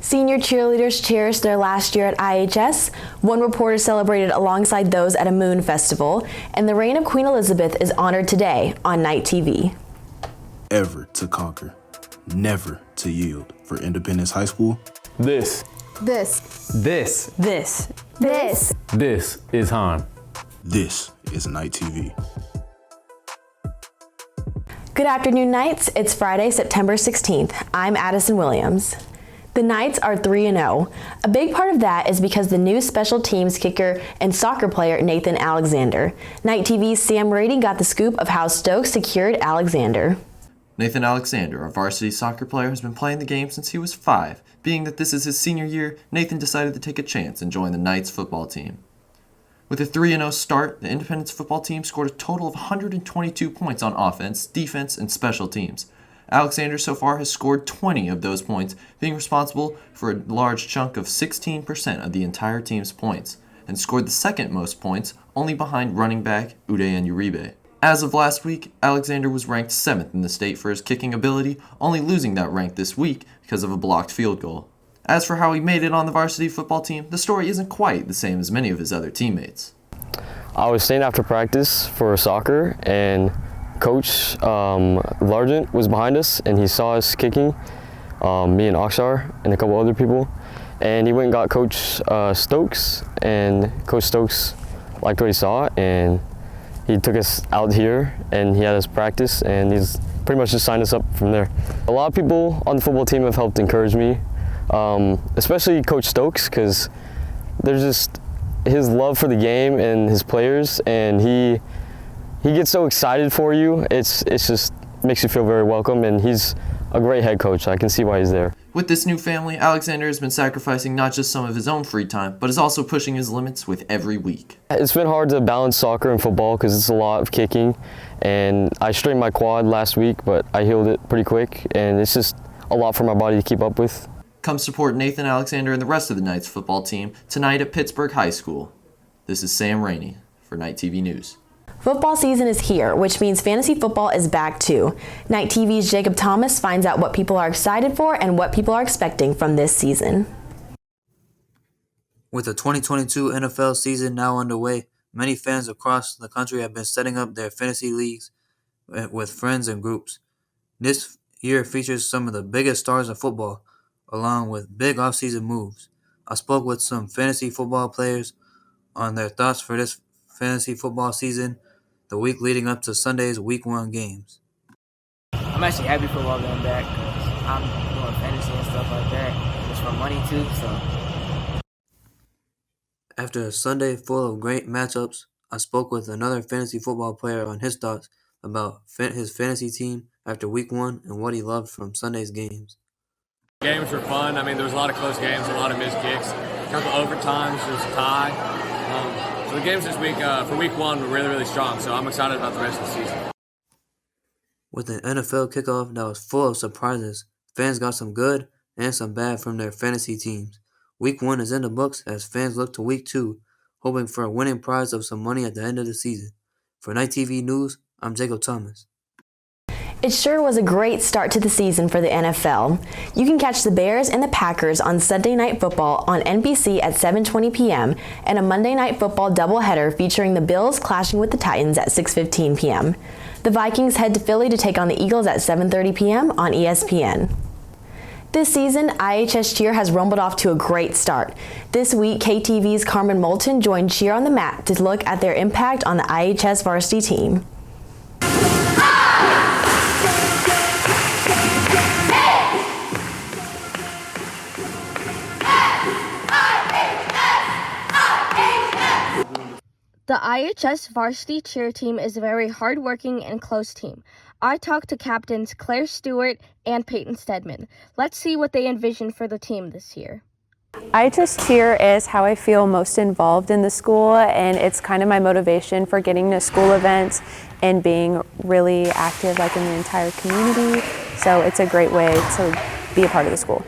Senior cheerleaders cherished their last year at IHS. One reporter celebrated alongside those at a moon festival, and the reign of Queen Elizabeth is honored today on Night TV. Ever to conquer, never to yield. For Independence High School, This is Han. this is Night TV. Good afternoon, Knights. It's Friday, September 16th. I'm Addison Williams. The Knights are 3-0. A big part of that is because the new special teams kicker and soccer player Nathan Alexander. Night TV's Sam Rady got the scoop of how Stokes secured Alexander. Nathan Alexander, a varsity soccer player, has been playing the game since he was 5. Being that this is his senior year, Nathan decided to take a chance and join the Knights football team. With a 3-0 start, the Independence football team scored a total of 122 points on offense, defense, and special teams. Alexander so far has scored 20 of those points, being responsible for a large chunk of 16% of the entire team's points, and scored the second most points, only behind running back Uday Uribe. As of last week, Alexander was ranked 7th in the state for his kicking ability, only losing that rank this week because of a blocked field goal. As for how he made it on the varsity football team, the story isn't quite the same as many of his other teammates. I was staying after practice for soccer, and Coach Largent was behind us, and he saw us kicking, me and Akshar and a couple other people, and he went and got Coach Stokes, and Coach Stokes liked what he saw, and he took us out here, and he had us practice, and he's pretty much just signed us up from there. A lot of people on the football team have helped encourage me, especially Coach Stokes, because there's just his love for the game and his players, and he gets so excited for you. It's just makes you feel very welcome, and he's a great head coach. I can see why he's there. With this new family, Alexander has been sacrificing not just some of his own free time, but is also pushing his limits with every week. It's been hard to balance soccer and football because it's a lot of kicking, and I strained my quad last week, but I healed it pretty quick, and it's just a lot for my body to keep up with. Come support Nathan Alexander and the rest of the Knights football team tonight at Pittsburgh High School. This is Sam Rainey for Night TV News. Football season is here, which means fantasy football is back too. Night TV's Jacob Thomas finds out what people are excited for and what people are expecting from this season. With the 2022 NFL season now underway, many fans across the country have been setting up their fantasy leagues with friends and groups. This year features some of the biggest stars in football, along with big offseason moves. I spoke with some fantasy football players on their thoughts for this fantasy football season, the week leading up to Sunday's Week 1 games. I'm actually happy football going back because I'm doing fantasy and stuff like that. It's for money too, so. After a Sunday full of great matchups, I spoke with another fantasy football player on his thoughts about his fantasy team after Week 1 and what he loved from Sunday's games. Games were fun. I mean, there was a lot of close games, a lot of missed kicks, a couple overtimes, there was a tie. So the games this week, for Week 1, were really, really strong, so I'm excited about the rest of the season. With an NFL kickoff that was full of surprises, fans got some good and some bad from their fantasy teams. Week 1 is in the books as fans look to Week 2, hoping for a winning prize of some money at the end of the season. For Night TV News, I'm Jacob Thomas. It sure was a great start to the season for the NFL. You can catch the Bears and the Packers on Sunday Night Football on NBC at 7:20 p.m. and a Monday Night Football doubleheader featuring the Bills clashing with the Titans at 6:15 p.m. The Vikings head to Philly to take on the Eagles at 7:30 p.m. on ESPN. This season, IHS Cheer has rumbled off to a great start. This week, KTV's Carmen Moulton joined Cheer on the mat to look at their impact on the IHS varsity team. The IHS varsity cheer team is a very hardworking and close team. I talked to captains Claire Stewart and Peyton Stedman. Let's see what they envision for the team this year. IHS Cheer is how I feel most involved in the school, and it's kind of my motivation for getting to school events and being really active like in the entire community. So it's a great way to be a part of the school.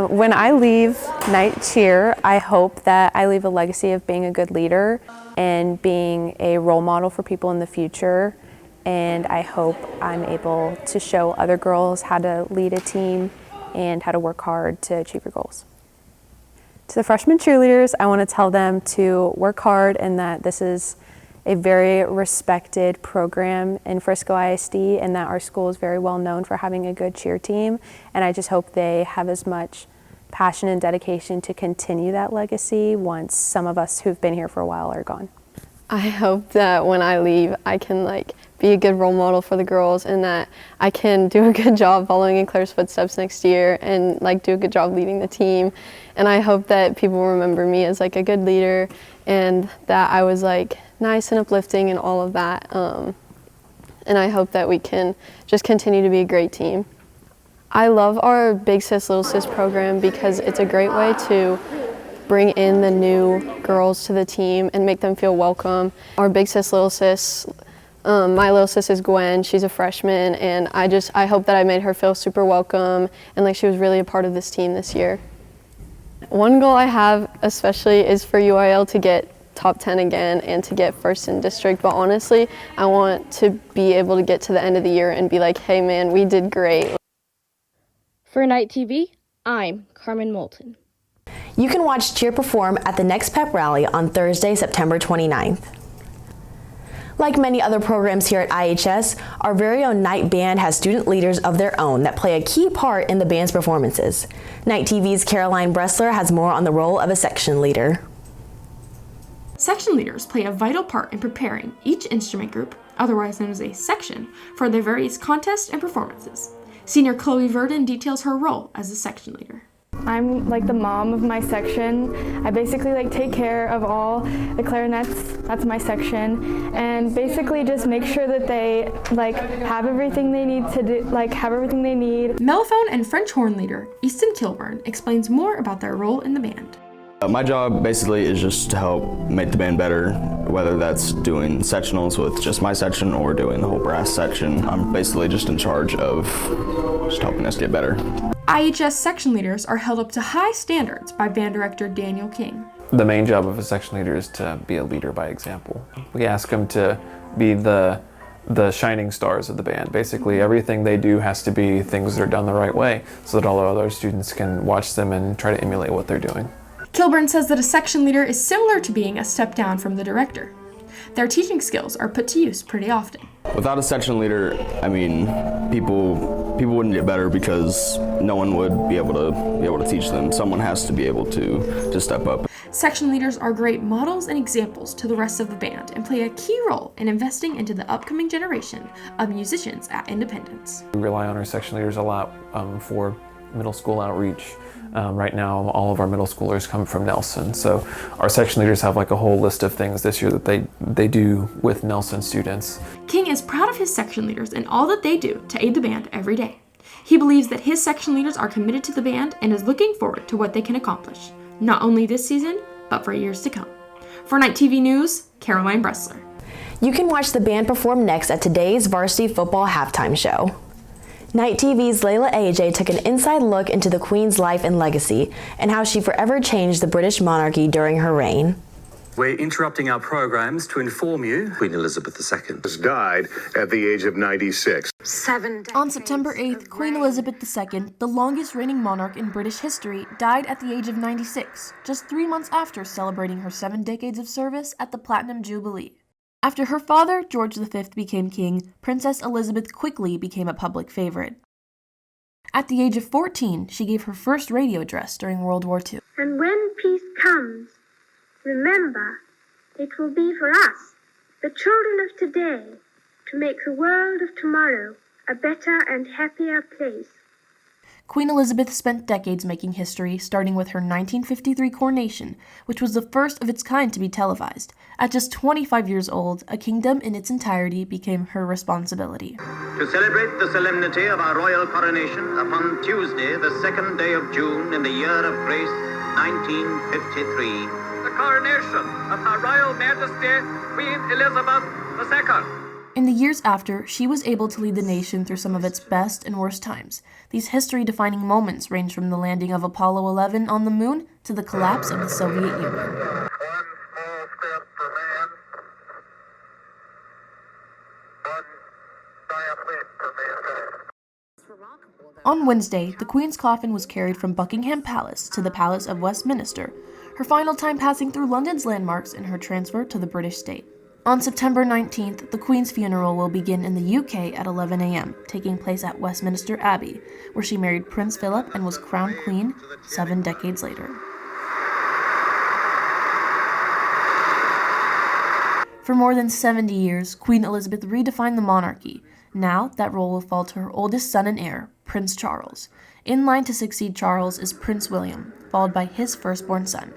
When I leave Night Cheer, I hope that I leave a legacy of being a good leader and being a role model for people in the future. And I hope I'm able to show other girls how to lead a team and how to work hard to achieve your goals. To the freshman cheerleaders, I want to tell them to work hard and that this is a very respected program in Frisco ISD and that our school is very well known for having a good cheer team. And I just hope they have as much passion and dedication to continue that legacy once some of us who've been here for a while are gone. I hope that when I leave, I can be a good role model for the girls and that I can do a good job following in Claire's footsteps next year and do a good job leading the team. And I hope that people remember me as a good leader and that I was nice and uplifting and all of that. And I hope that we can just continue to be a great team. I love our Big Sis Little Sis program because it's a great way to bring in the new girls to the team and make them feel welcome. Our Big Sis Little Sis, my little sis is Gwen, she's a freshman, and I hope that I made her feel super welcome and she was really a part of this team this year. One goal I have especially is for UIL to get top 10 again and to get first in district, but honestly, I want to be able to get to the end of the year and be hey man, we did great. For Night TV, I'm Carmen Moulton. You can watch Cheer perform at the next pep rally on Thursday, September 29th. Like many other programs here at IHS, our very own night band has student leaders of their own that play a key part in the band's performances. Night TV's Caroline Bressler has more on the role of a section leader. Section leaders play a vital part in preparing each instrument group, otherwise known as a section, for their various contests and performances. Senior Chloe Verdon details her role as a section leader. I'm the mom of my section. I basically take care of all the clarinets, that's my section, and basically just make sure that they have everything they need to do, have everything they need. Mellophone and French horn leader Easton Kilburn explains more about their role in the band. My job basically is just to help make the band better, whether that's doing sectionals with just my section or doing the whole brass section. I'm basically just in charge of just helping us get better. IHS section leaders are held up to high standards by band director Daniel King. The main job of a section leader is to be a leader by example. We ask them to be the shining stars of the band. Basically, everything they do has to be things that are done the right way so that all the other students can watch them and try to emulate what they're doing. Kilburn says that a section leader is similar to being a step down from the director. Their teaching skills are put to use pretty often. Without a section leader, people wouldn't get better because no one would be able to teach them. Someone has to be able to step up. Section leaders are great models and examples to the rest of the band and play a key role in investing into the upcoming generation of musicians at Independence. We rely on our section leaders a lot for middle school outreach. Right now, all of our middle schoolers come from Nelson, so our section leaders have a whole list of things this year that they do with Nelson students. King is proud of his section leaders and all that they do to aid the band every day. He believes that his section leaders are committed to the band and is looking forward to what they can accomplish, not only this season, but for years to come. For Night TV News, Caroline Bressler. You can watch the band perform next at today's varsity football halftime show. Night TV's Layla AJ took an inside look into the Queen's life and legacy and how she forever changed the British monarchy during her reign. We're interrupting our programs to inform you Queen Elizabeth II has died at the age of 96. On September 8th, Queen Elizabeth II, the longest reigning monarch in British history, died at the age of 96, just 3 months after celebrating her 7 decades of service at the Platinum Jubilee. After her father, George V, became king, Princess Elizabeth quickly became a public favorite. At the age of 14, she gave her first radio address during World War II. And when peace comes, remember, it will be for us, the children of today, to make the world of tomorrow a better and happier place. Queen Elizabeth spent decades making history, starting with her 1953 coronation, which was the first of its kind to be televised. At just 25 years old, a kingdom in its entirety became her responsibility. To celebrate the solemnity of our royal coronation upon Tuesday, the 2nd day of June in the year of grace 1953. The coronation of Her Royal Majesty Queen Elizabeth II. In the years after, she was able to lead the nation through some of its best and worst times. These history-defining moments range from the landing of Apollo 11 on the moon to the collapse of the Soviet Union. On Wednesday, the Queen's coffin was carried from Buckingham Palace to the Palace of Westminster, her final time passing through London's landmarks in her transfer to the British state. On September 19th, the Queen's funeral will begin in the UK at 11 a.m., taking place at Westminster Abbey, where she married Prince Philip and was crowned Queen 7 decades later. For more than 70 years, Queen Elizabeth redefined the monarchy. Now, that role will fall to her oldest son and heir, Prince Charles. In line to succeed Charles is Prince William, followed by his firstborn son.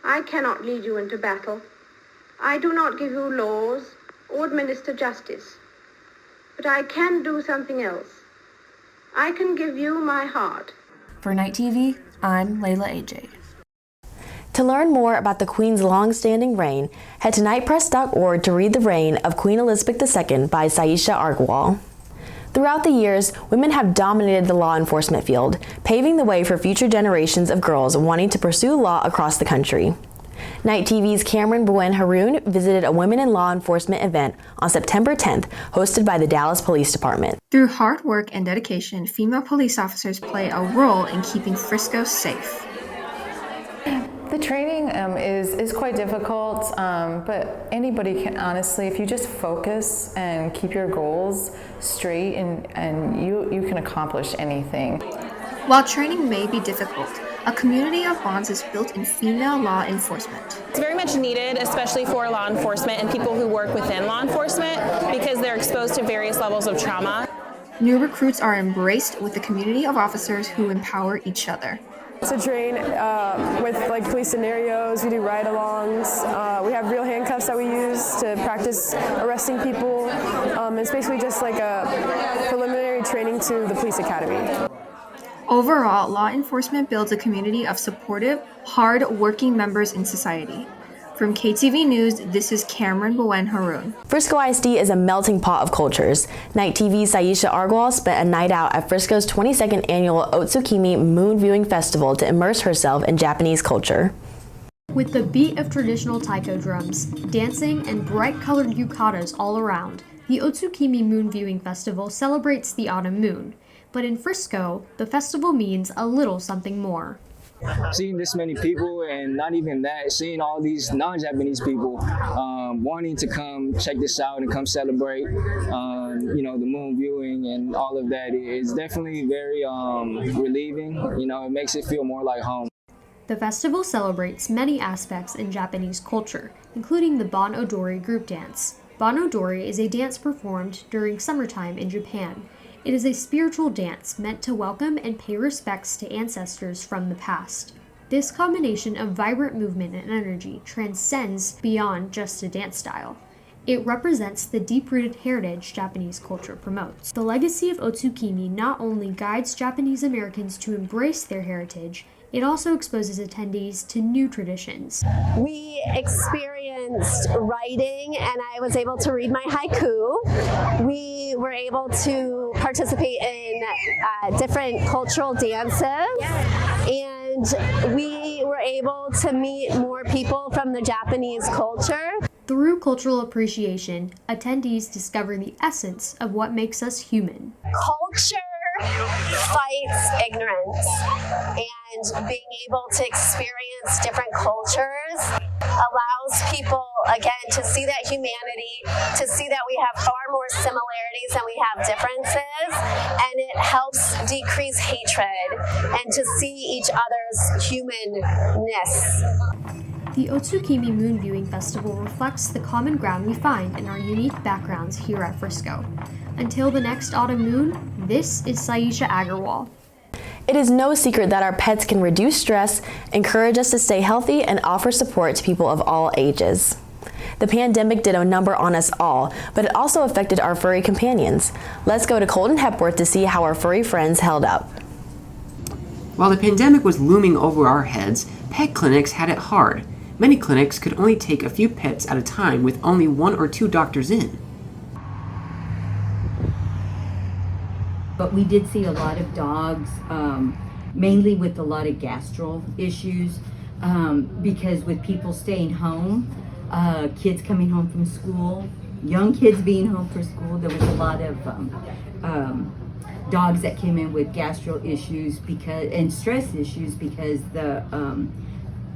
I cannot lead you into battle. I do not give you laws or administer justice. But I can do something else. I can give you my heart. For Night TV, I'm Layla AJ. To learn more about the Queen's long-standing reign, head to nightpress.org to read The Reign of Queen Elizabeth II by Saisha Agarwal. Throughout the years, women have dominated the law enforcement field, paving the way for future generations of girls wanting to pursue law across the country. Night TV's Cameron Bowen Haroon visited a Women in Law Enforcement event on September 10th, hosted by the Dallas Police Department. Through hard work and dedication, female police officers play a role in keeping Frisco safe. The training is quite difficult, but anybody can, honestly, if you just focus and keep your goals straight, and you can accomplish anything. While training may be difficult, a community of bonds is built in female law enforcement. It's very much needed, especially for law enforcement and people who work within law enforcement, because they're exposed to various levels of trauma. New recruits are embraced with a community of officers who empower each other. To train with police scenarios, we do ride-alongs. We have real handcuffs that we use to practice arresting people. It's basically just like a preliminary training to the police academy. Overall, law enforcement builds a community of supportive, hard-working members in society. From KTV News, this is Cameron Bowen Haroon. Frisco ISD is a melting pot of cultures. Night TV's Saisha Agarwal spent a night out at Frisco's 22nd annual Otsukimi Moon Viewing Festival to immerse herself in Japanese culture. With the beat of traditional taiko drums, dancing, and bright-colored yukatas all around, the Otsukimi Moon Viewing Festival celebrates the autumn moon. But in Frisco, the festival means a little something more. Seeing this many people, and not even that, seeing all these non-Japanese people wanting to come check this out and come celebrate, the moon viewing and all of that is definitely very relieving. It makes it feel more like home. The festival celebrates many aspects in Japanese culture, including the Bon Odori group dance. Bon Odori is a dance performed during summertime in Japan. It is a spiritual dance meant to welcome and pay respects to ancestors from the past. This combination of vibrant movement and energy transcends beyond just a dance style. It represents the deep-rooted heritage Japanese culture promotes. The legacy of Otsukimi not only guides Japanese Americans to embrace their heritage, it also exposes attendees to new traditions. We experienced writing, and I was able to read my haiku. We were able to participate in different cultural dances, and we were able to meet more people from the Japanese culture. Through cultural appreciation, attendees discover the essence of what makes us human. Culture fights ignorance, and being able to experience different cultures allows people, again, to see that humanity, to see that we have far more similarities than we have differences, and it helps decrease hatred and to see each other's humanness. The Otsukimi Moon Viewing Festival reflects the common ground we find in our unique backgrounds here at Frisco. Until the next autumn moon, this is Saisha Agarwal. It is no secret that our pets can reduce stress, encourage us to stay healthy, and offer support to people of all ages. The pandemic did a number on us all, but it also affected our furry companions. Let's go to Colton Hepworth to see how our furry friends held up. While the pandemic was looming over our heads, pet clinics had it hard. Many clinics could only take a few pets at a time with only 1 or 2 doctors in. But we did see a lot of dogs, mainly with a lot of gastro issues, because with people staying home, kids coming home from school, young kids being home from school, there was a lot of dogs that came in with gastro issues and stress issues because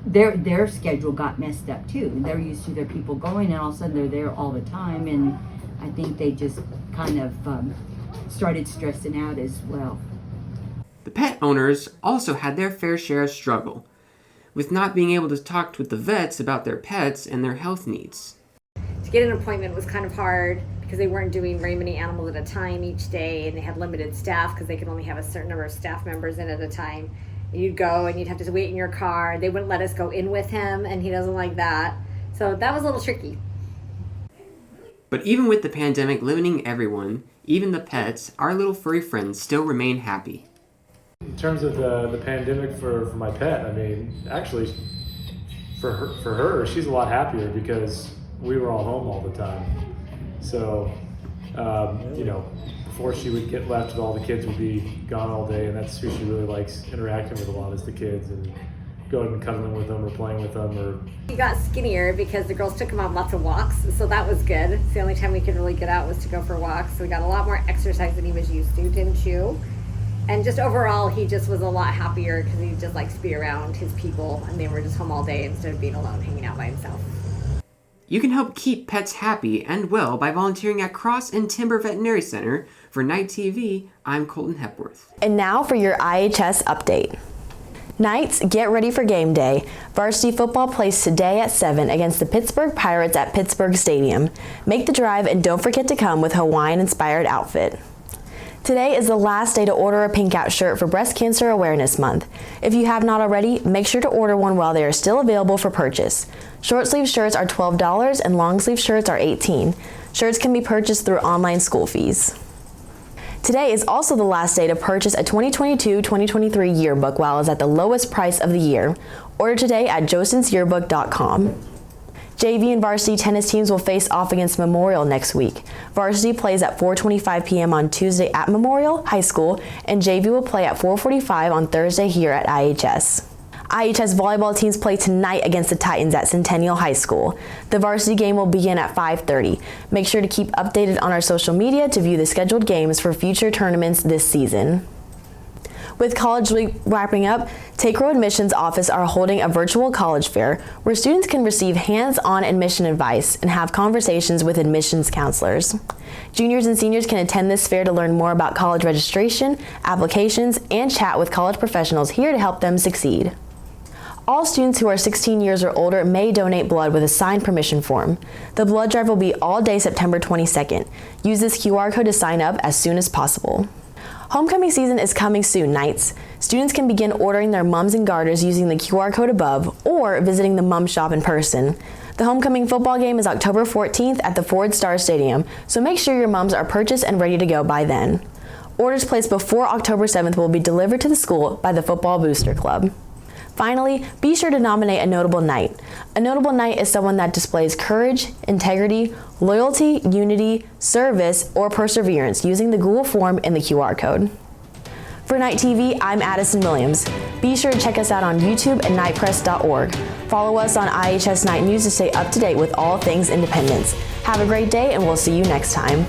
their schedule got messed up too. They're used to their people going, and all of a sudden they're there all the time, and I think they just kind of started stressing out as well. The pet owners also had their fair share of struggle with not being able to talk with the vets about their pets and their health needs. To get an appointment was kind of hard because they weren't doing very many animals at a time each day, and they had limited staff because they could only have a certain number of staff members in at a time. And you'd go and you'd have to wait in your car. They wouldn't let us go in with him, and he doesn't like that. So that was a little tricky. But even with the pandemic limiting everyone, even the pets, our little furry friends still remain happy. In terms of the pandemic for my pet, I mean, actually, for her, she's a lot happier because we were all home all the time. So, before she would get left with all the kids would be gone all day, and that's who she really likes interacting with a lot is the kids, and going and cuddling with them or playing with them. He got skinnier because the girls took him on lots of walks, so that was good. It's the only time we could really get out was to go for walks. So we got a lot more exercise than he was used to, didn't chew. And just overall, he just was a lot happier because he just likes to be around his people, and they were just home all day instead of being alone, hanging out by himself. You can help keep pets happy and well by volunteering at Cross and Timber Veterinary Center. For Night TV, I'm Colton Hepworth. And now for your IHS update. Knights, get ready for game day. Varsity football plays today at 7 against the Pittsburgh Pirates at Pittsburgh Stadium. Make the drive and don't forget to come with Hawaiian-inspired outfit. Today is the last day to order a pink out shirt for Breast Cancer Awareness Month. If you have not already, make sure to order one while they are still available for purchase. Short sleeve shirts are $12 and long sleeve shirts are $18. Shirts can be purchased through online school fees. Today is also the last day to purchase a 2022-2023 yearbook while it's at the lowest price of the year. Order today at josensyearbook.com. JV and varsity tennis teams will face off against Memorial next week. Varsity plays at 4:25 p.m. on Tuesday at Memorial High School, and JV will play at 4:45 on Thursday here at IHS. IHS volleyball teams play tonight against the Titans at Centennial High School. The varsity game will begin at 5:30. Make sure to keep updated on our social media to view the scheduled games for future tournaments this season. With College Week wrapping up, Take Row Admissions Office are holding a virtual college fair where students can receive hands-on admission advice and have conversations with admissions counselors. Juniors and seniors can attend this fair to learn more about college registration, applications, and chat with college professionals here to help them succeed. All students who are 16 years or older may donate blood with a signed permission form. The blood drive will be all day September 22nd. Use this QR code to sign up as soon as possible. Homecoming season is coming soon, Knights. Students can begin ordering their mums and garters using the QR code above or visiting the mum shop in person. The homecoming football game is October 14th at the Ford Star Stadium, so make sure your mums are purchased and ready to go by then. Orders placed before October 7th will be delivered to the school by the Football Booster Club. Finally, be sure to nominate a notable knight. A notable knight is someone that displays courage, integrity, loyalty, unity, service, or perseverance using the Google form in the QR code. For Night TV, I'm Addison Williams. Be sure to check us out on YouTube and nightpress.org. Follow us on IHS Night News to stay up to date with all things independence. Have a great day, and we'll see you next time.